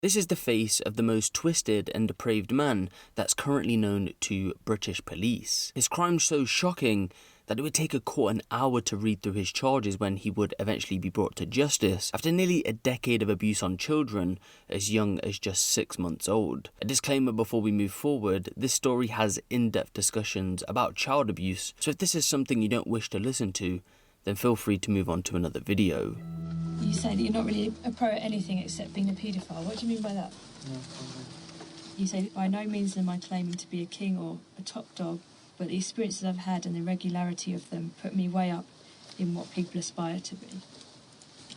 This is the face of the most twisted and depraved man that's currently known to British police. His crime's so shocking that it would take a court an hour to read through his charges when he would eventually be brought to justice after nearly a decade of abuse on children as young as just 6 months old. A disclaimer before we move forward, this story has in-depth discussions about child abuse, so if this is something you don't wish to listen to, then feel free to move on to another video. You say that you're not really a pro at anything except being a paedophile. What do you mean by that? No, You say, by no means am I claiming to be a king or a top dog, but the experiences I've had and the regularity of them put me way up in what people aspire to be.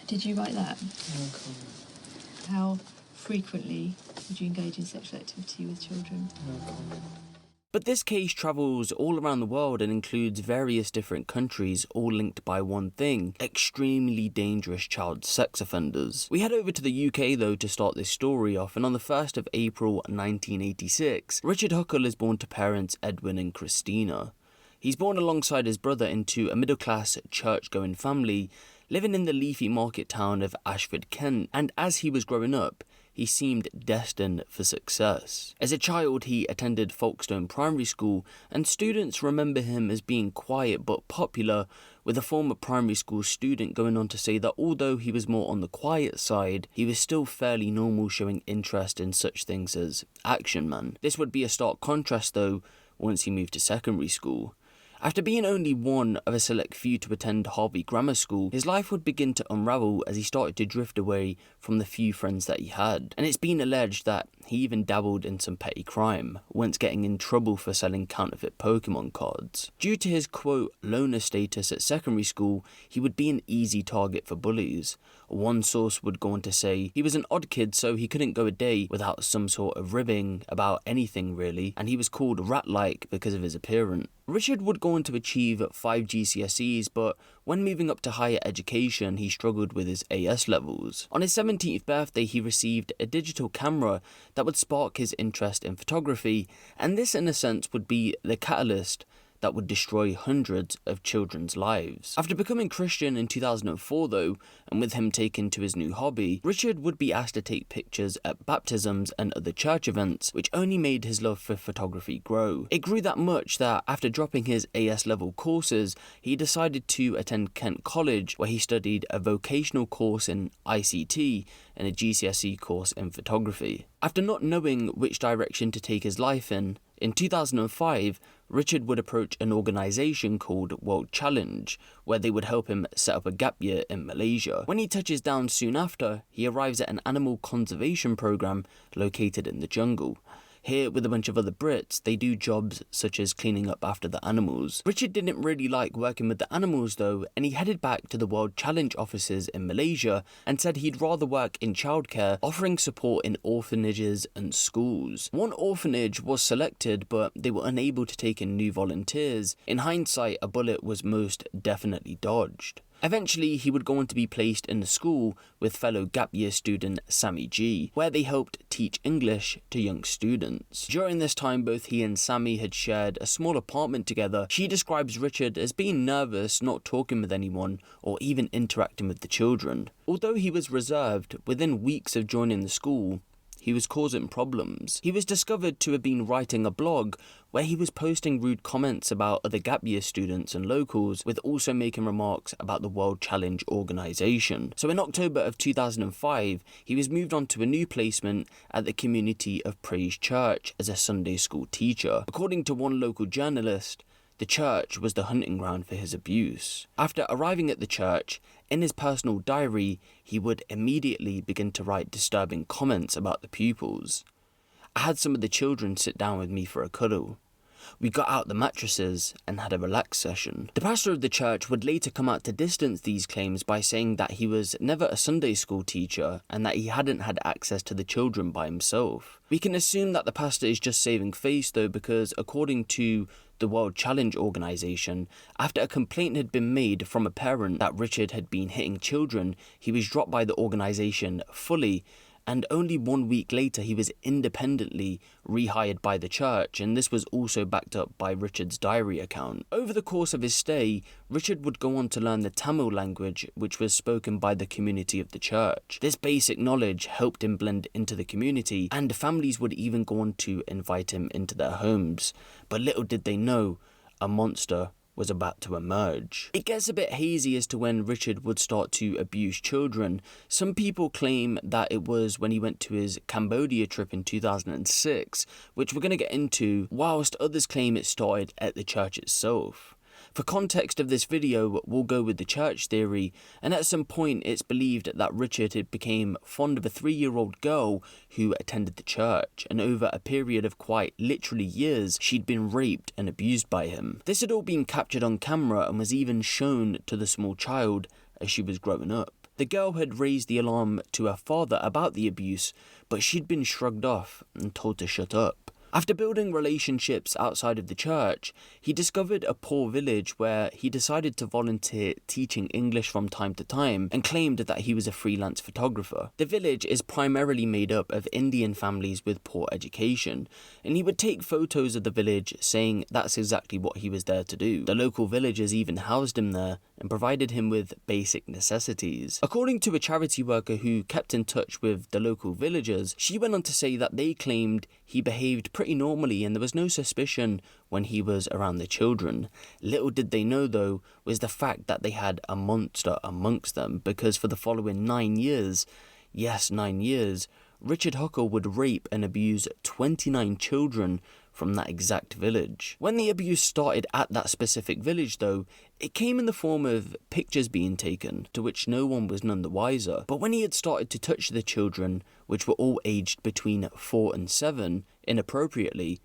Did you write that? no comment. How frequently would you engage in sexual activity with children? No comment. But this case travels all around the world and includes various different countries, all linked by one thing: extremely dangerous child sex offenders. We head over to the UK though to start this story off, and on the 1st of April 1986, Richard Huckle is born to parents Edwin and Christina. He's born alongside his brother into a middle-class, church-going family, living in the leafy market town of Ashford, Kent, and as he was growing up, he seemed destined for success. As a child, he attended Folkestone Primary School, and students remember him as being quiet but popular, with a former primary school student going on to say that although he was more on the quiet side, he was still fairly normal, showing interest in such things as Action Man. This would be a stark contrast though, once he moved to secondary school. After being only one of a select few to attend Harvey Grammar School, his life would begin to unravel as he started to drift away from the few friends that he had. And it's been alleged that he even dabbled in some petty crime, once getting in trouble for selling counterfeit Pokemon cards. Due to his quote loner status at secondary school, he would be an easy target for bullies. One source would go on to say he was an odd kid, so he couldn't go a day without some sort of ribbing about anything really, and he was called rat-like because of his appearance. Richard would go on to achieve 5 GCSEs, but when moving up to higher education, he struggled with his AS levels. On his 17th birthday, he received a digital camera that would spark his interest in photography, and this in a sense would be the catalyst that would destroy hundreds of children's lives. After becoming Christian in 2004 though, and with him taken to his new hobby, Richard would be asked to take pictures at baptisms and other church events, which only made his love for photography grow. It grew that much that after dropping his AS level courses, he decided to attend Kent College, where he studied a vocational course in ICT and a GCSE course in photography. After not knowing which direction to take his life in 2005, Richard would approach an organisation called World Challenge, where they would help him set up a gap year in Malaysia. When he touches down soon after, he arrives at an animal conservation programme located in the jungle. Here, with a bunch of other Brits, they do jobs such as cleaning up after the animals. Richard didn't really like working with the animals though, and he headed back to the World Challenge offices in Malaysia and said he'd rather work in childcare, offering support in orphanages and schools. One orphanage was selected, but they were unable to take in new volunteers. In hindsight, a bullet was most definitely dodged. Eventually, he would go on to be placed in a school with fellow gap year student Sammy G, where they helped teach English to young students. During this time, both he and Sammy had shared a small apartment together. She describes Richard as being nervous, not talking with anyone, or even interacting with the children. Although he was reserved, within weeks of joining the school, he was causing problems. He was discovered to have been writing a blog where he was posting rude comments about other gap year students and locals, with also making remarks about the World Challenge organisation. So in October of 2005, he was moved on to a new placement at the Community of Praise Church as a Sunday school teacher. According to one local journalist, the church was the hunting ground for his abuse. After arriving at the church, in his personal diary, he would immediately begin to write disturbing comments about the pupils. I had some of the children sit down with me for a cuddle. We got out the mattresses and had a relaxed session. The pastor of the church would later come out to distance these claims by saying that he was never a Sunday school teacher and that he hadn't had access to the children by himself. We can assume that the pastor is just saving face though, because according to the World Challenge organisation, after a complaint had been made from a parent that Richard had been hitting children, he was dropped by the organisation fully, and only 1 week later he was independently rehired by the church, and this was also backed up by Richard's diary account. Over the course of his stay, Richard would go on to learn the Tamil language, which was spoken by the community of the church. This basic knowledge helped him blend into the community, and families would even go on to invite him into their homes. But little did they know, a monster was about to emerge. It gets a bit hazy as to when Richard would start to abuse children. Some people claim that it was when he went to his Cambodia trip in 2006, which we're going to get into, whilst others claim it started at the church itself. For context of this video, we'll go with the church theory, and at some point it's believed that Richard had became fond of a 3-year-old girl who attended the church, and over a period of quite literally years, she'd been raped and abused by him. This had all been captured on camera and was even shown to the small child as she was growing up. The girl had raised the alarm to her father about the abuse, but she'd been shrugged off and told to shut up. After building relationships outside of the church, he discovered a poor village where he decided to volunteer teaching English from time to time and claimed that he was a freelance photographer. The village is primarily made up of Indian families with poor education, and he would take photos of the village saying that's exactly what he was there to do. The local villagers even housed him there and provided him with basic necessities. According to a charity worker who kept in touch with the local villagers, she went on to say that they claimed he behaved pretty normally and there was no suspicion when he was around the children. Little did they know, though, was the fact that they had a monster amongst them, because for the following 9 years, yes, 9 years, Richard Huckle would rape and abuse 29 children from that exact village. When the abuse started at that specific village, though, it came in the form of pictures being taken, to which no one was none the wiser. But when he had started to touch the children, which were all aged between 4 and 7, inappropriately,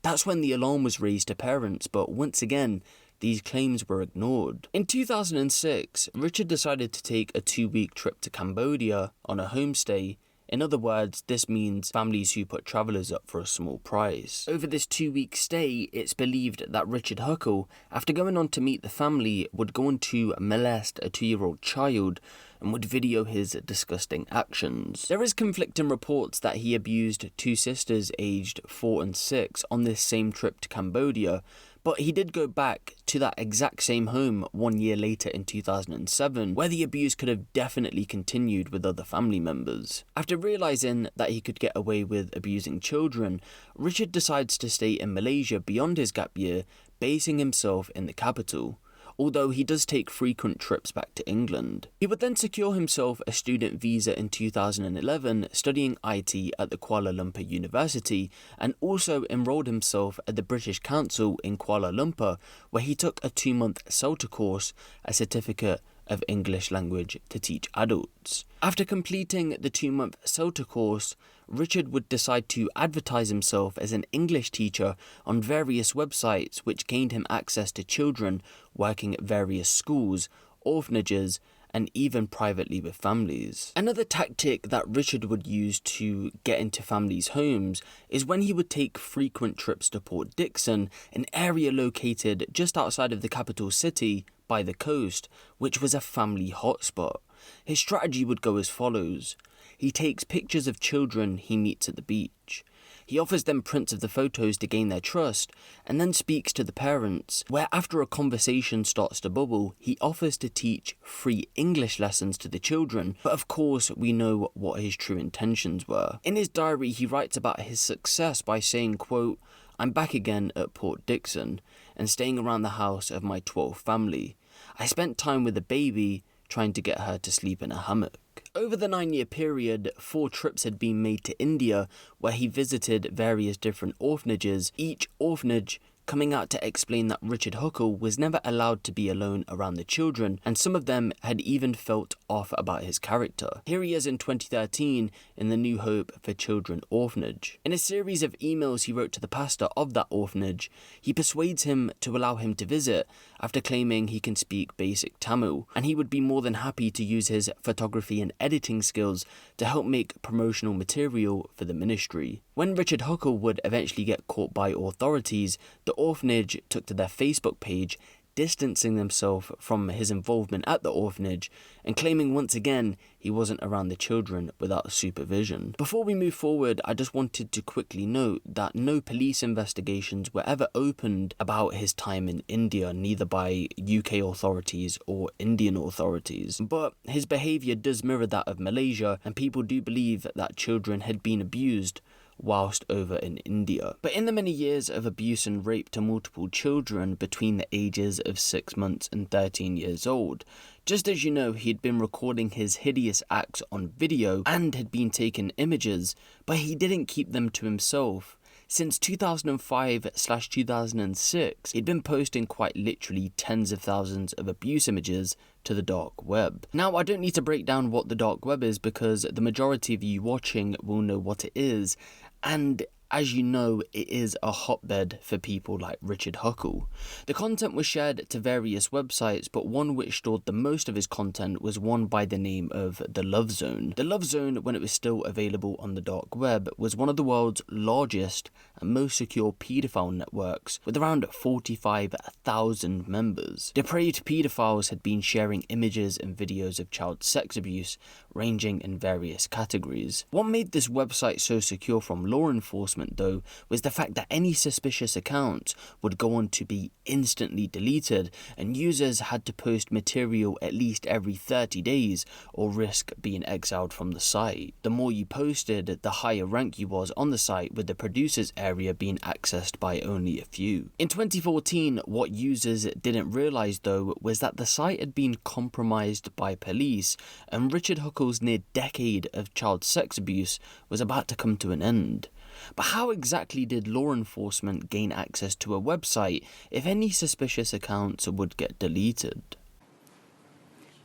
that's when the alarm was raised to parents, but once again, these claims were ignored. In 2006, Richard decided to take a 2-week trip to Cambodia on a homestay. In other words, this means families who put travellers up for a small price. Over this 2-week stay, it's believed that Richard Huckle, after going on to meet the family, would go on to molest a 2-year-old child and would video his disgusting actions. There is conflicting reports that he abused 2 sisters aged 4 and 6 on this same trip to Cambodia, but he did go back to that exact same home 1 year later in 2007, where the abuse could have definitely continued with other family members. After realising that he could get away with abusing children, Richard decides to stay in Malaysia beyond his gap year, basing himself in the capital, although he does take frequent trips back to England. He would then secure himself a student visa in 2011, studying IT at the Kuala Lumpur University, and also enrolled himself at the British Council in Kuala Lumpur, where he took a 2-month CELTA course, a certificate of English language to teach adults. After completing the 2-month CELTA course, Richard would decide to advertise himself as an English teacher on various websites, which gained him access to children working at various schools, orphanages, and even privately with families. Another tactic that Richard would use to get into families' homes is when he would take frequent trips to Port Dickson, an area located just outside of the capital city by the coast, which was a family hotspot. His strategy would go as follows. He takes pictures of children he meets at the beach. He offers them prints of the photos to gain their trust, and then speaks to the parents, where after a conversation starts to bubble, he offers to teach free English lessons to the children, but of course we know what his true intentions were. In his diary, he writes about his success by saying, quote, "I'm back again at Port Dickson, and staying around the house of my 12th family. I spent time with the baby, trying to get her to sleep in a hammock." Over the 9-year period, 4 trips had been made to India, where he visited various different orphanages, each orphanage coming out to explain that Richard Huckle was never allowed to be alone around the children, and some of them had even felt off about his character. Here he is in 2013 in the New Hope for Children orphanage. In a series of emails he wrote to the pastor of that orphanage, he persuades him to allow him to visit after claiming he can speak basic Tamil, and he would be more than happy to use his photography and editing skills to help make promotional material for the ministry. When Richard Huckle would eventually get caught by authorities, the orphanage took to their Facebook page distancing himself from his involvement at the orphanage and claiming once again he wasn't around the children without supervision. Before we move forward, I just wanted to quickly note that no police investigations were ever opened about his time in India, neither by UK authorities or Indian authorities. But his behaviour does mirror that of Malaysia, and people do believe that children had been abused whilst over in India. But in the many years of abuse and rape to multiple children between the ages of 6 months and 13 years old, just as you know, he had been recording his hideous acts on video and had been taking images, but he didn't keep them to himself. Since 2005/2006, he'd been posting quite literally tens of thousands of abuse images to the dark web. Now, I don't need to break down what the dark web is because the majority of you watching will know what it is, and as you know, it is a hotbed for people like Richard Huckle. The content was shared to various websites, but one which stored the most of his content was one by the name of The Love Zone. The Love Zone, when it was still available on the dark web, was one of the world's largest and most secure paedophile networks, with around 45,000 members. Depraved paedophiles had been sharing images and videos of child sex abuse, ranging in various categories. What made this website so secure from law enforcement, though, was the fact that any suspicious account would go on to be instantly deleted, and users had to post material at least every 30 days or risk being exiled from the site. The more you posted, the higher rank you was on the site, with the producers area being accessed by only a few. In 2014, what users didn't realise though was that the site had been compromised by police, and Richard Huckle's near decade of child sex abuse was about to come to an end. But how exactly did law enforcement gain access to a website if any suspicious accounts would get deleted?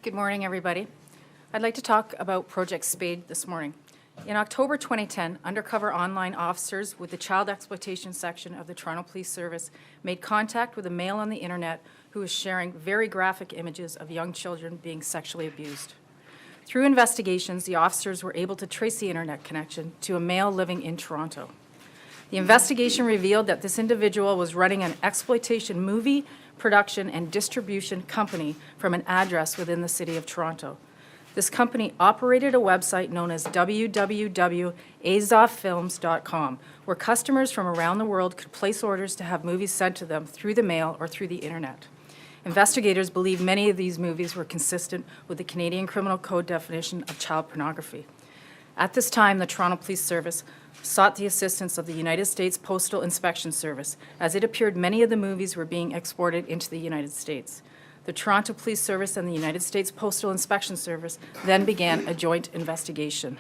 Good morning, everybody. I'd like to talk about Project Spade this morning. In October 2010, undercover online officers with the Child Exploitation Section of the Toronto Police Service made contact with a male on the internet who was sharing very graphic images of young children being sexually abused. Through investigations, the officers were able to trace the internet connection to a male living in Toronto. The investigation revealed that this individual was running an exploitation movie, production, and distribution company from an address within the city of Toronto. This company operated a website known as www.azoffilms.com, where customers from around the world could place orders to have movies sent to them through the mail or through the internet. Investigators believe many of these movies were consistent with the Canadian Criminal Code definition of child pornography. At this time, the Toronto Police Service sought the assistance of the United States Postal Inspection Service, as it appeared many of the movies were being exported into the United States. The Toronto Police Service and the United States Postal Inspection Service then began a joint investigation.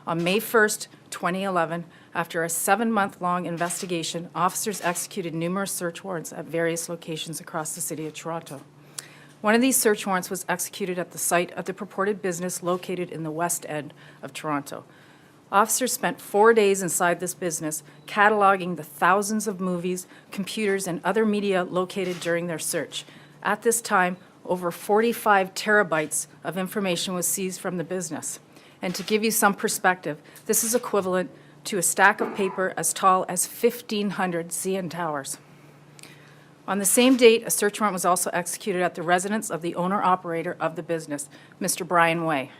On May 1st, 2011, after a 7-month-long investigation, officers executed numerous search warrants at various locations across the city of Toronto. One of these search warrants was executed at the site of the purported business located in the West End of Toronto. Officers spent 4 days inside this business, cataloging the thousands of movies, computers, and other media located during their search. At this time, over 45 terabytes of information was seized from the business. And to give you some perspective, this is equivalent to a stack of paper as tall as 1,500 CN Towers. On the same date, a search warrant was also executed at the residence of the owner-operator of the business, Mr. Brian Way.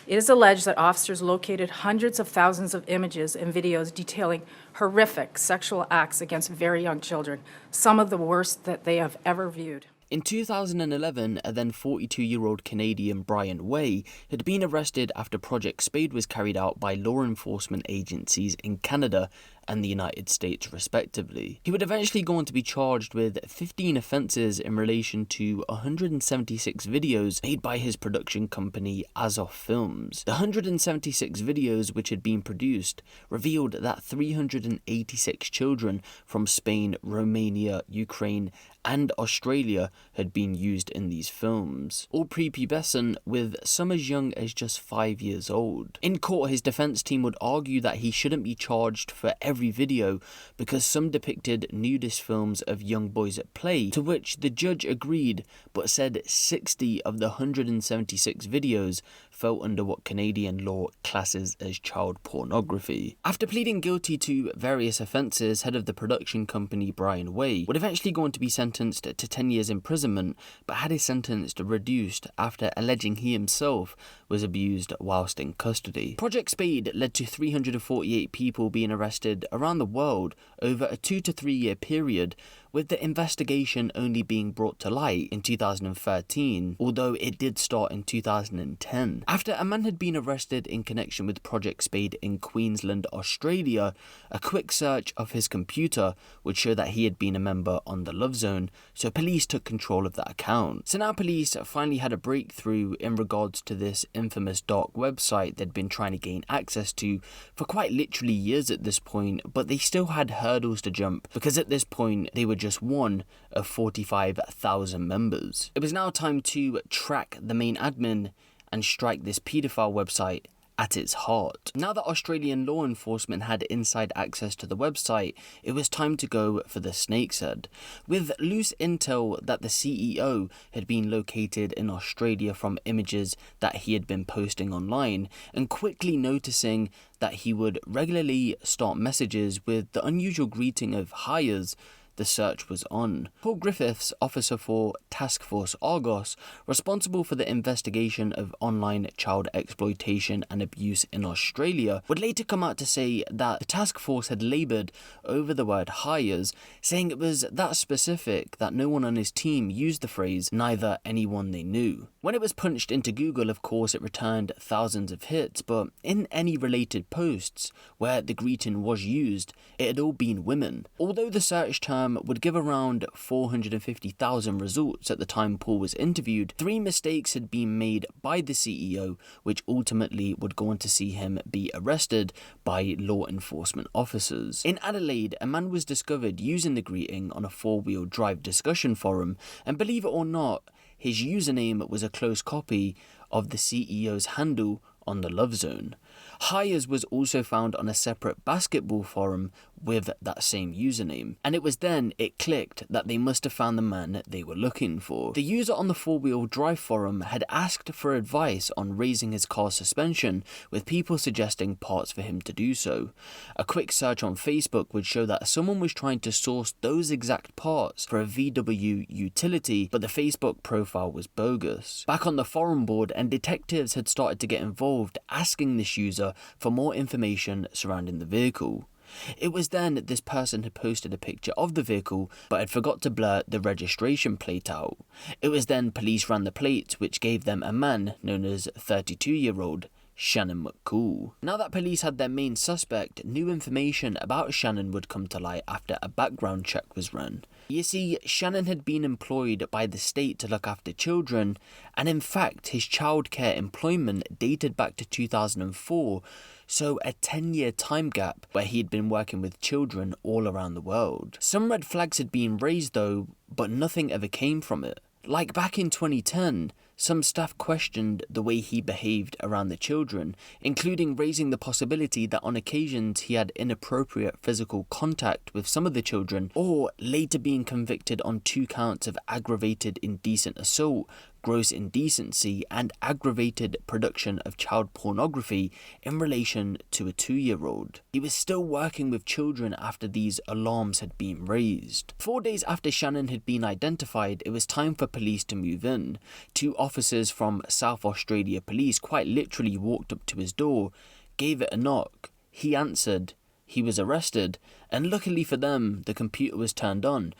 It is alleged that officers located hundreds of thousands of images and videos detailing horrific sexual acts against very young children, some of the worst that they have ever viewed. In 2011, a then 42-year-old Canadian Brian Way had been arrested after Project Spade was carried out by law enforcement agencies in Canada and the United States, respectively. He would eventually go on to be charged with 15 offences in relation to 176 videos made by his production company Azoff Films. The 176 videos which had been produced revealed that 386 children from Spain, Romania, Ukraine, and Australia had been used in these films, all prepubescent, with some as young as just 5 years old. In court, his defence team would argue that he shouldn't be charged for every video because some depicted nudist films of young boys at play, to which the judge agreed, but said 60 of the 176 videos fell under what Canadian law classes as child pornography. After pleading guilty to various offences, head of the production company Brian Way would eventually go on to be sentenced to 10 years imprisonment, but had his sentence reduced after alleging he himself was abused whilst in custody. Project Spade led to 348 people being arrested around the world over a 2 to 3 year period, with the investigation only being brought to light in 2013, although it did start in 2010. After a man had been arrested in connection with Project Spade in Queensland, Australia, a quick search of his computer would show that he had been a member on the Love Zone, so police took control of that account. So now police finally had a breakthrough in regards to this infamous dark website they'd been trying to gain access to for quite literally years at this point, but they still had hurdles to jump, because at this point they were just one of 45,000 members. It was now time to track the main admin and strike this paedophile website at its heart. Now that Australian law enforcement had inside access to the website, it was time to go for the snake's head. With loose intel that the CEO had been located in Australia from images that he had been posting online, and quickly noticing that he would regularly start messages with the unusual greeting of hires, the search was on. Paul Griffiths, officer for Task Force Argos, responsible for the investigation of online child exploitation and abuse in Australia, would later come out to say that the task force had laboured over the word hires, saying it was that specific that no one on his team used the phrase neither anyone they knew. When it was punched into Google, of course, it returned thousands of hits, but in any related posts where the greeting was used, it had all been women. Although the search term would give around 450,000 results at the time Paul was interviewed, 3 mistakes had been made by the CEO, which ultimately would go on to see him be arrested by law enforcement officers. In Adelaide, a man was discovered using the greeting on a 4-wheel drive discussion forum, and believe it or not, his username was a close copy of the CEO's handle on the Love Zone. Hires was also found on a separate basketball forum with that same username, and it was then it clicked that they must have found the man they were looking for. The user on the 4-wheel drive forum had asked for advice on raising his car's suspension, with people suggesting parts for him to do so. A quick search on Facebook would show that someone was trying to source those exact parts for a VW utility, but the Facebook profile was bogus. Back on the forum board, and detectives had started to get involved, asking this user for more information surrounding the vehicle. It was then that this person had posted a picture of the vehicle but had forgot to blur the registration plate out. It was then police ran the plates, which gave them a man known as 32-year-old Shannon McCool. Now that police had their main suspect, new information about Shannon would come to light after a background check was run. You see, Shannon had been employed by the state to look after children, and in fact his childcare employment dated back to 2004, so a 10-year time gap where he had been working with children all around the world. Some red flags had been raised though, but nothing ever came from it. Like back in 2010, some staff questioned the way he behaved around the children, including raising the possibility that on occasions he had inappropriate physical contact with some of the children, or later being convicted on 2 counts of aggravated indecent assault, gross indecency, and aggravated production of child pornography in relation to a 2-year-old. He was still working with children after these alarms had been raised. 4 days after Shannon had been identified, it was time for police to move in. 2 officers from South Australia Police quite literally walked up to his door, gave it a knock. He answered, he was arrested, and luckily for them, the computer was turned on,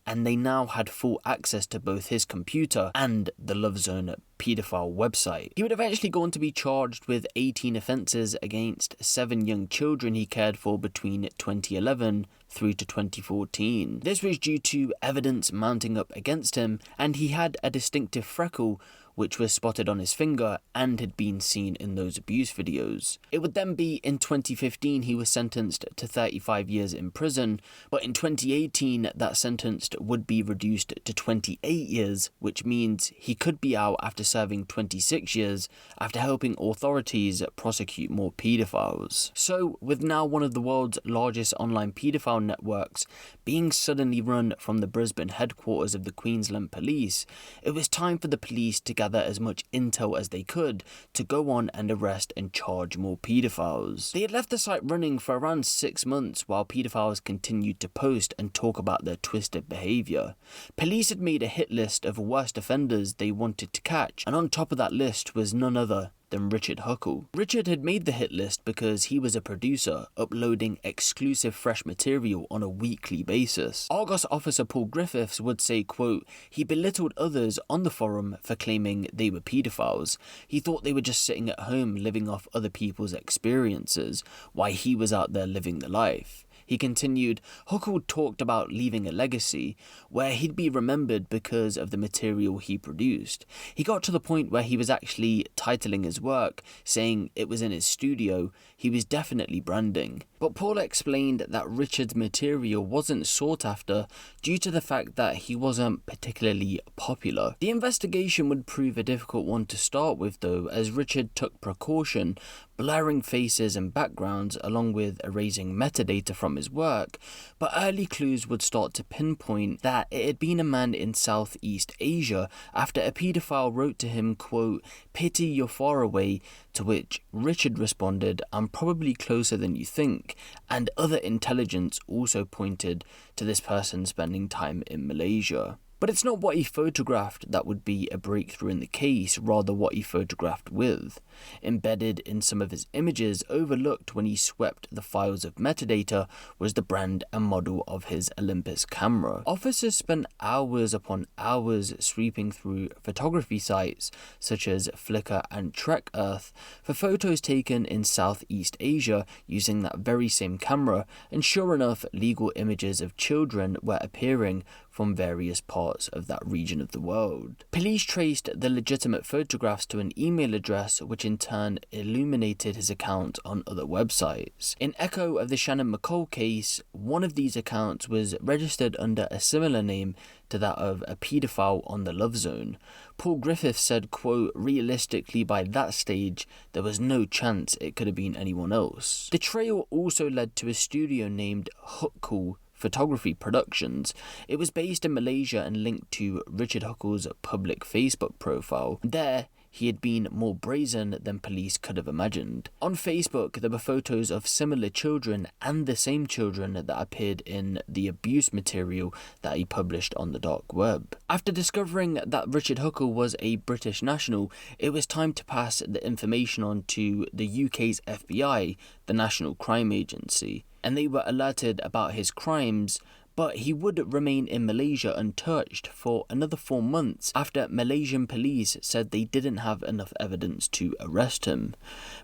and they now had full access to both his computer and the Love Zone paedophile website. He would eventually go on to be charged with 18 offences against 7 young children he cared for between 2011 through to 2014. This was due to evidence mounting up against him, and he had a distinctive freckle which was spotted on his finger and had been seen in those abuse videos. It would then be in 2015 he was sentenced to 35 years in prison, but in 2018 that sentence would be reduced to 28 years, which means he could be out after serving 26 years after helping authorities prosecute more paedophiles. So, with now one of the world's largest online paedophile networks being suddenly run from the Brisbane headquarters of the Queensland Police, it was time for the police to gather as much intel as they could to go on and arrest and charge more paedophiles. They had left the site running for around 6 months while paedophiles continued to post and talk about their twisted behaviour. Police had made a hit list of worst offenders they wanted to catch, and on top of that list was none other than Richard Huckle. Richard had made the hit list because he was a producer, uploading exclusive fresh material on a weekly basis. Argos officer Paul Griffiths would say, quote, "He belittled others on the forum for claiming they were paedophiles. He thought they were just sitting at home living off other people's experiences, while he was out there living the life." He continued, Huckle talked about leaving a legacy where he'd be remembered because of the material he produced. He got to the point where he was actually titling his work, saying it was in his studio. He was definitely branding. But Paul explained that Richard's material wasn't sought after due to the fact that he wasn't particularly popular. The investigation would prove a difficult one to start with though, as Richard took precaution, blurring faces and backgrounds along with erasing metadata from his work, but early clues would start to pinpoint that it had been a man in Southeast Asia after a paedophile wrote to him, quote, "Pity you're far away," to which Richard responded, "I'm probably closer than you think," and other intelligence also pointed to this person spending time in Malaysia. But it's not what he photographed that would be a breakthrough in the case, rather what he photographed with. Embedded in some of his images, overlooked when he swept the files of metadata, was the brand and model of his Olympus camera. Officers spent hours upon hours sweeping through photography sites such as Flickr and Trek Earth for photos taken in Southeast Asia using that very same camera, and sure enough, legal images of children were appearing from various parts of that region of the world. Police traced the legitimate photographs to an email address which in turn illuminated his account on other websites. In echo of the Shannon McCall case, one of these accounts was registered under a similar name to that of a paedophile on the Love Zone. Paul Griffith said, quote, "Realistically by that stage, there was no chance it could have been anyone else." The trail also led to a studio named Huckle Photography Productions. It was based in Malaysia and linked to Richard Huckle's public Facebook profile. There, he had been more brazen than police could have imagined. On Facebook, there were photos of similar children and the same children that appeared in the abuse material that he published on the dark web. After discovering that Richard Huckle was a British national, it was time to pass the information on to the UK's FBI, the National Crime Agency, and they were alerted about his crimes, but he would remain in Malaysia untouched for another 4 months after Malaysian police said they didn't have enough evidence to arrest him.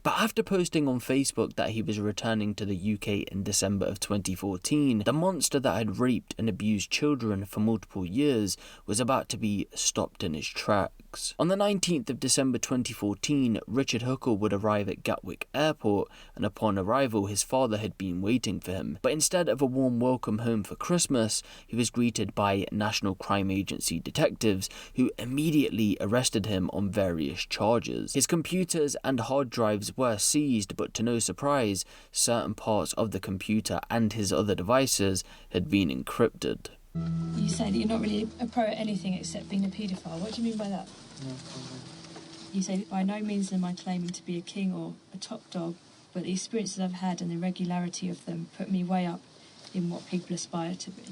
But after posting on Facebook that he was returning to the UK in December of 2014, the monster that had raped and abused children for multiple years was about to be stopped in his tracks. On the 19th of December 2014, Richard Huckle would arrive at Gatwick Airport, and upon arrival his father had been waiting for him. But instead of a warm welcome home for Christmas, he was greeted by National Crime Agency detectives who immediately arrested him on various charges. His computers and hard drives were seized, but to no surprise, certain parts of the computer and his other devices had been encrypted. You say that you're not really a pro at anything except being a paedophile. What do you mean by that? No, You say that by no means am I claiming to be a king or a top dog, but the experiences I've had and the regularity of them put me way up in what people aspire to be.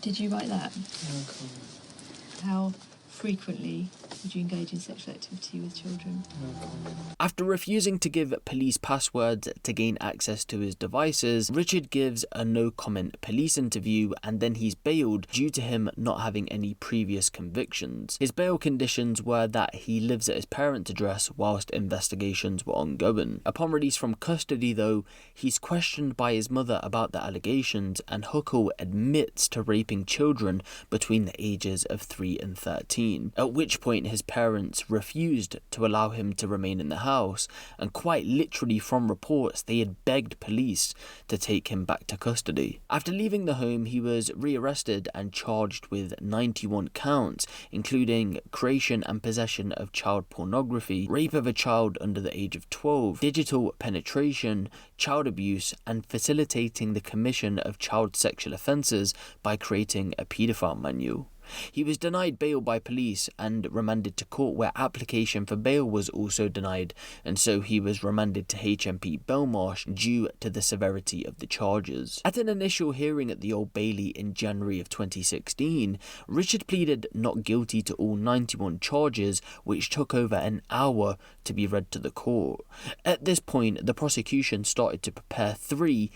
Did you write that? no comment. How frequently would you engage in sexual activity with children? No comment. After refusing to give police passwords to gain access to his devices, Richard gives a no-comment police interview and then he's bailed due to him not having any previous convictions. His bail conditions were that he lives at his parents' address whilst investigations were ongoing. Upon release from custody though, he's questioned by his mother about the allegations, and Huckle admits to raping children between the ages of 3 and 13, at which point his parents refused to allow him to remain in the house, and quite literally from reports they had begged police to take him back to custody. After leaving the home, he was rearrested and charged with 91 counts, including creation and possession of child pornography, rape of a child under the age of 12, digital penetration, child abuse, and facilitating the commission of child sexual offences by creating a paedophile manual. He was denied bail by police and remanded to court, where application for bail was also denied, and so he was remanded to HMP Belmarsh due to the severity of the charges. At an initial hearing at the Old Bailey in January of 2016, Richard pleaded not guilty to all 91 charges, which took over an hour to be read to the court. At this point, the prosecution started to prepare three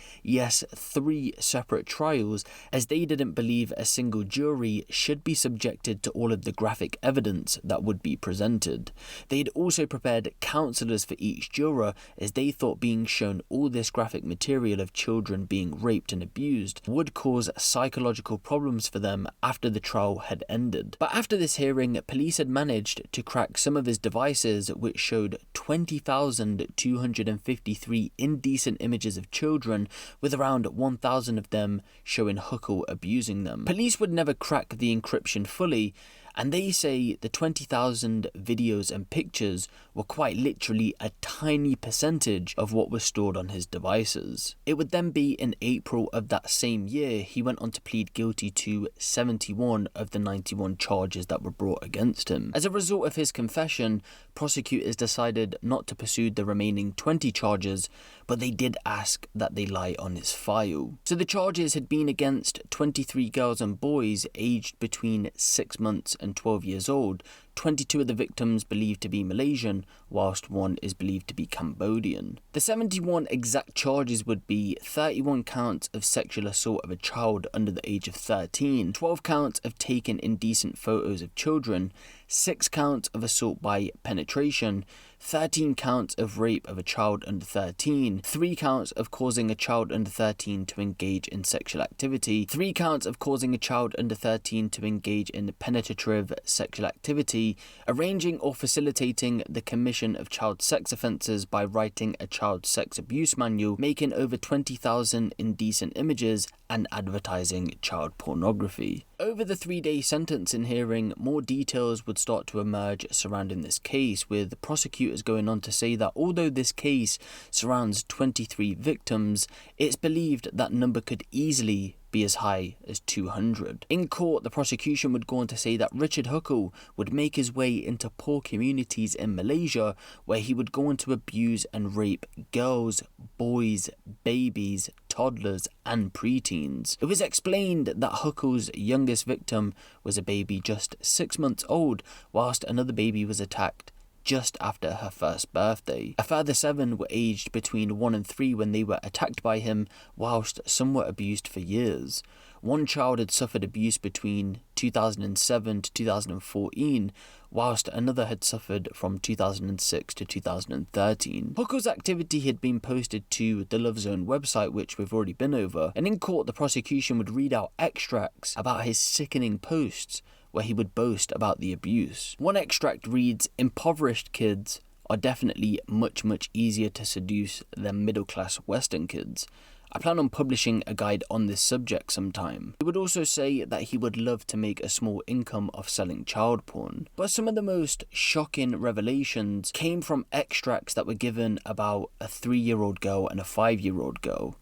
separate trials, as they didn't believe a single jury should be subjected to all of the graphic evidence that would be presented. They'd also prepared counsellors for each juror, as they thought being shown all this graphic material of children being raped and abused would cause psychological problems for them after the trial had ended. But after this hearing, police had managed to crack some of his devices, which showed 20,253 indecent images of children, with around 1,000 of them showing Huckle abusing them. Police would never crack the encryption fully, and they say the 20,000 videos and pictures were quite literally a tiny percentage of what was stored on his devices. It would then be in April of that same year he went on to plead guilty to 71 of the 91 charges that were brought against him. As a result of his confession, prosecutors decided not to pursue the remaining 20 charges, but they did ask that they lie on his file. So the charges had been against 23 girls and boys aged between 6 months and 12 years old, 22 of the victims believed to be Malaysian, whilst one is believed to be Cambodian. The 71 exact charges would be 31 counts of sexual assault of a child under the age of 13, 12 counts of taking indecent photos of children, 6 counts of assault by penetration, 13 counts of rape of a child under 13, 3 counts of causing a child under 13 to engage in sexual activity, 3 counts of causing a child under 13 to engage in penetrative sexual activity, arranging or facilitating the commission of child sex offences by writing a child sex abuse manual, making over 20,000 indecent images, and advertising child pornography. Over the 3-day sentencing hearing, more details would start to emerge surrounding this case, with prosecutors going on to say that although this case surrounds 23 victims, it's believed that number could easily be as high as 200. In court, the prosecution would go on to say that Richard Huckle would make his way into poor communities in Malaysia, where he would go on to abuse and rape girls, boys, babies, toddlers, and preteens. It was explained that Huckle's youngest victim was a baby just 6 months old, whilst another baby was attacked just after her first birthday. A further 7 were aged between 1 and 3 when they were attacked by him, whilst some were abused for years. One child had suffered abuse between 2007 to 2014, whilst another had suffered from 2006 to 2013. Huckle's activity had been posted to the Love Zone website, which we've already been over, and in court the prosecution would read out extracts about his sickening posts, where he would boast about the abuse. One extract reads, "Impoverished kids are definitely much easier to seduce than middle-class Western kids. I plan on publishing a guide on this subject sometime." He would also say that he would love to make a small income off selling child porn. But some of the most shocking revelations came from extracts that were given about a 3-year-old girl and a 5-year-old girl.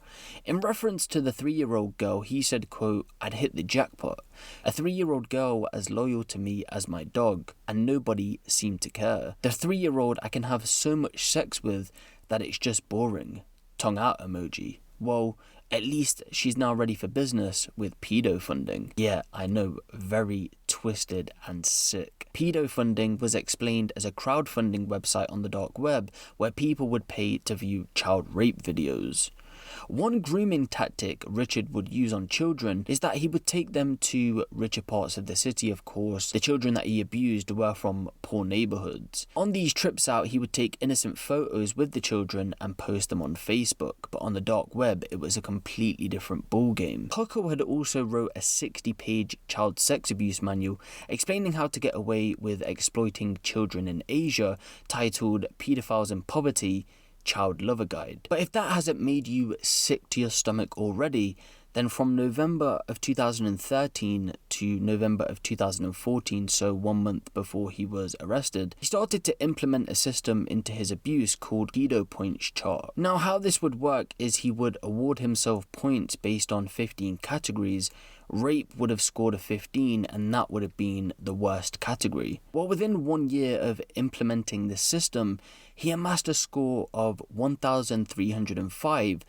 In reference to the 3-year-old girl, he said, quote, "I'd hit the jackpot. A 3-year-old girl as loyal to me as my dog, and nobody seemed to care. The 3-year-old I can have so much sex with that it's just boring. Tongue out emoji. Well, at least she's now ready for business with pedo funding." Yeah, I know, very twisted and sick. Pedo funding was explained as a crowdfunding website on the dark web where people would pay to view child rape videos. One grooming tactic Richard would use on children is that he would take them to richer parts of the city. Of course, the children that he abused were from poor neighbourhoods. On these trips out, he would take innocent photos with the children and post them on Facebook, but on the dark web, it was a completely different ballgame. Huckle had also wrote a 60-page child sex abuse manual explaining how to get away with exploiting children in Asia, titled "Pedophiles in Poverty, Child Lover Guide." But if that hasn't made you sick to your stomach already, Then from November of 2013 to November of 2014, so 1 month before he was arrested, he started to implement a system into his abuse called pedo points chart. Now how this would work is he would award himself points based on 15 categories. Rape would have scored a 15 and that would have been the worst category. Well, within 1 year of implementing this system, he amassed a score of 1,305.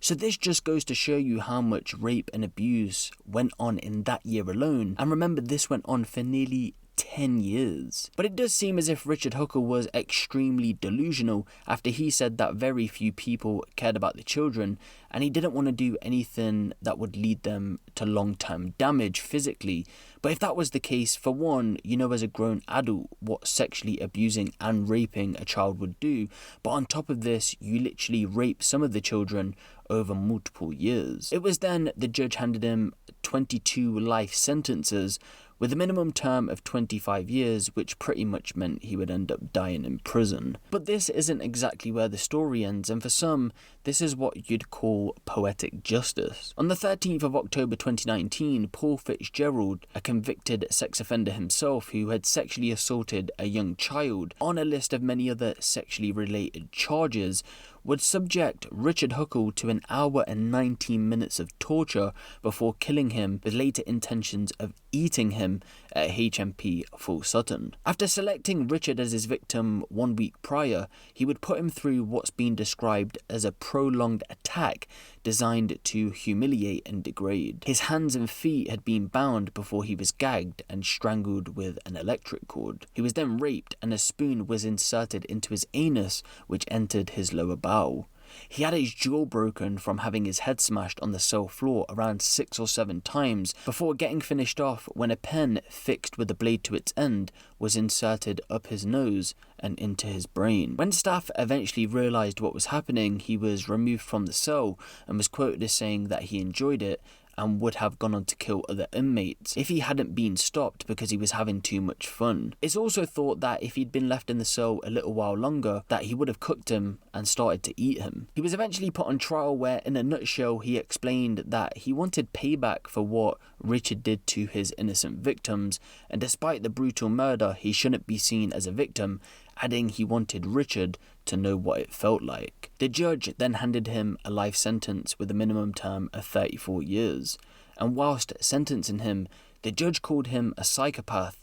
So this just goes to show you how much rape and abuse went on in that year alone. And remember, this went on for nearly 10 years. But it does seem as if Richard Huckle was extremely delusional after he said that very few people cared about the children and he didn't want to do anything that would lead them to long-term damage physically. But if that was the case, for one, you know as a grown adult what sexually abusing and raping a child would do, but on top of this, you literally rape some of the children over multiple years. It was then the judge handed him 22 life sentences with a minimum term of 25 years, which pretty much meant he would end up dying in prison. But this isn't exactly where the story ends, and for some, this is what you'd call poetic justice. On the 13th of October 2019, Paul Fitzgerald, a convicted sex offender himself who had sexually assaulted a young child, on a list of many other sexually related charges, would subject Richard Huckle to 1 hour and 19 minutes of torture before killing him with later intentions of eating him at HMP Full Sutton. After selecting Richard as his victim 1 week prior, he would put him through what's been described as a prolonged attack designed to humiliate and degrade. His hands and feet had been bound before he was gagged and strangled with an electric cord. He was then raped and a spoon was inserted into his anus, which entered his lower bowel. He had his jaw broken from having his head smashed on the cell floor around 6 or 7 times before getting finished off when a pen fixed with a blade to its end was inserted up his nose and into his brain. When staff eventually realised what was happening, he was removed from the cell and was quoted as saying that he enjoyed it and would have gone on to kill other inmates if he hadn't been stopped because he was having too much fun. It's also thought that if he'd been left in the cell a little while longer, that he would have cooked him and started to eat him. He was eventually put on trial where, in a nutshell, he explained that he wanted payback for what Richard did to his innocent victims, and despite the brutal murder, he shouldn't be seen as a victim, adding he wanted Richard to know what it felt like. The judge then handed him a life sentence with a minimum term of 34 years, and whilst sentencing him, the judge called him a psychopath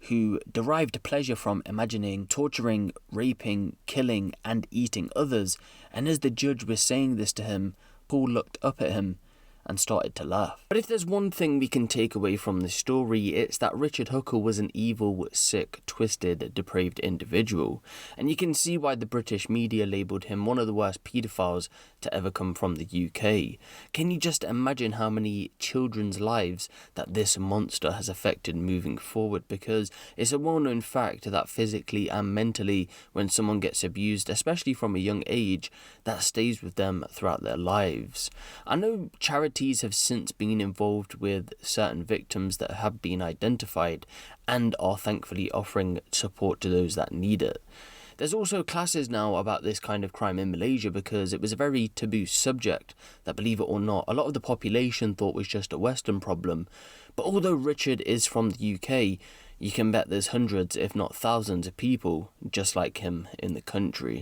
who derived pleasure from imagining, torturing, raping, killing and eating others, and as the judge was saying this to him, Paul looked up at him and started to laugh. But if there's one thing we can take away from this story, it's that Richard Huckle was an evil, sick, twisted, depraved individual. And you can see why the British media labelled him one of the worst paedophiles to ever come from the UK. Can you just imagine how many children's lives that this monster has affected moving forward? Because it's a well-known fact that physically and mentally, when someone gets abused, especially from a young age, that stays with them throughout their lives. I know charities have since been involved with certain victims that have been identified and are thankfully offering support to those that need it. There's also classes now about this kind of crime in Malaysia because it was a very taboo subject that, believe it or not, a lot of the population thought was just a Western problem. But although Richard is from the UK, you can bet there's hundreds if not thousands of people just like him in the country.